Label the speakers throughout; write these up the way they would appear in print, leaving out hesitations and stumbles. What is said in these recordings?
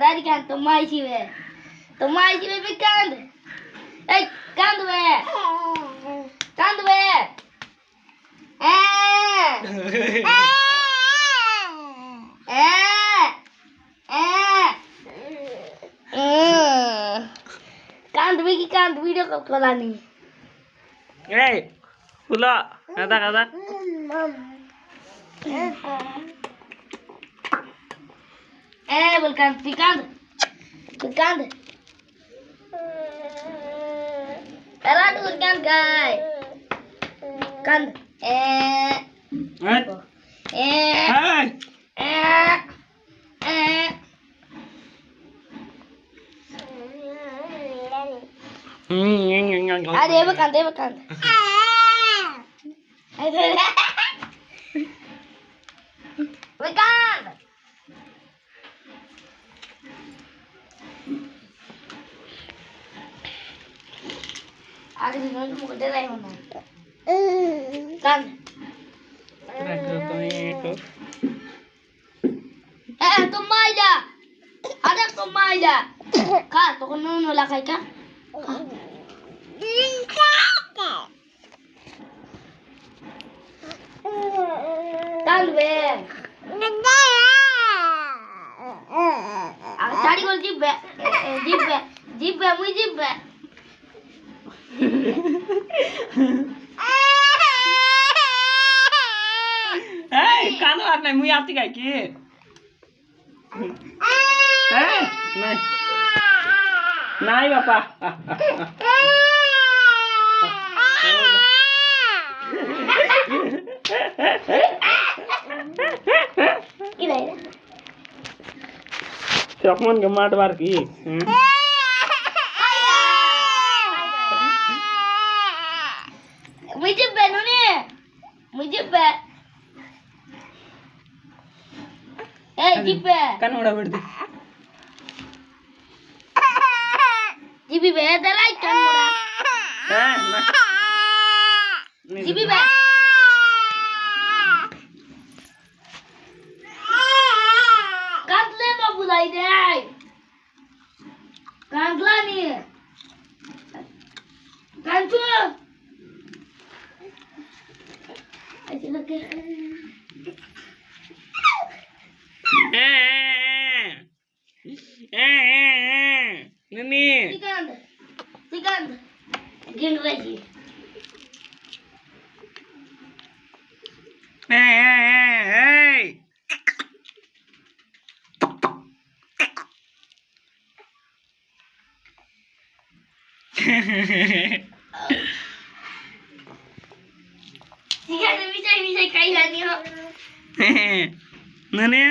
Speaker 1: Arikan, tomai siwe. Tomai siwe bikan. Hey, kan we. Kan we. Kan we ki kan video call kolani.
Speaker 2: এই ফুল কাদা কাদা
Speaker 1: Volkan, Tikand. Erat Volkan guy. Kand.
Speaker 2: এই
Speaker 1: Ada Volkan. Volkan. Ada di mana mau kedai lain mana? Kan? Tuh aja. Ada tuh aja. Kak, tuh kan nolak aja. Kan ber. Aku cari gol jibbe. Jibbe.
Speaker 2: এই কানো আর নাই মুই আতি গাই কি হ্যাঁ নাই নাই বাবা চকমন কে মারবার কি
Speaker 1: Mujibbe. Jibbe.
Speaker 2: kan udah berarti
Speaker 1: Jibi be dalai kan mura.
Speaker 2: nah
Speaker 1: Jibi be. Kadle ma bulai dai. Kadla ni. Kantu. Aje lagi.
Speaker 2: Nini
Speaker 1: Tikand. Gin lagi.
Speaker 2: hey
Speaker 1: Tikand bisa kailan yo.
Speaker 2: Nini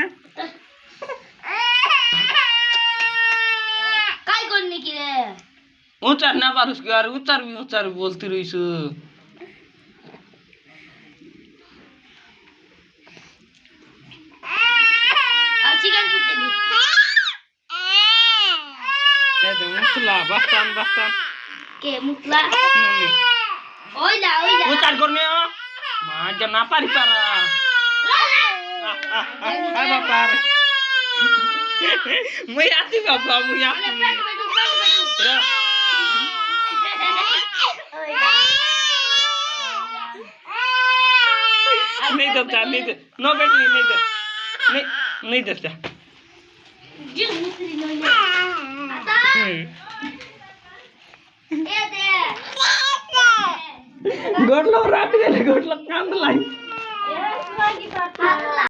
Speaker 1: Kai করনি কি রে?
Speaker 2: উচার না পারুস কি আর উচার বলতে রইছ
Speaker 1: আর chicken করতে দি।
Speaker 2: এই তো মুতলা বাস্তান
Speaker 1: কে মুতলা?
Speaker 2: ননি
Speaker 1: ওইলা।
Speaker 2: উচার করনে মা যে না পারি পারা আ বাবা মুই আতি বাবা মুই আতি नहीं देता नो बेट नहीं दे नहीं देता
Speaker 1: जिस मुतरी नइले आता ए दे
Speaker 2: गोडलो रात गेले गोडलो कांद लाई
Speaker 1: ए सुवागी पाता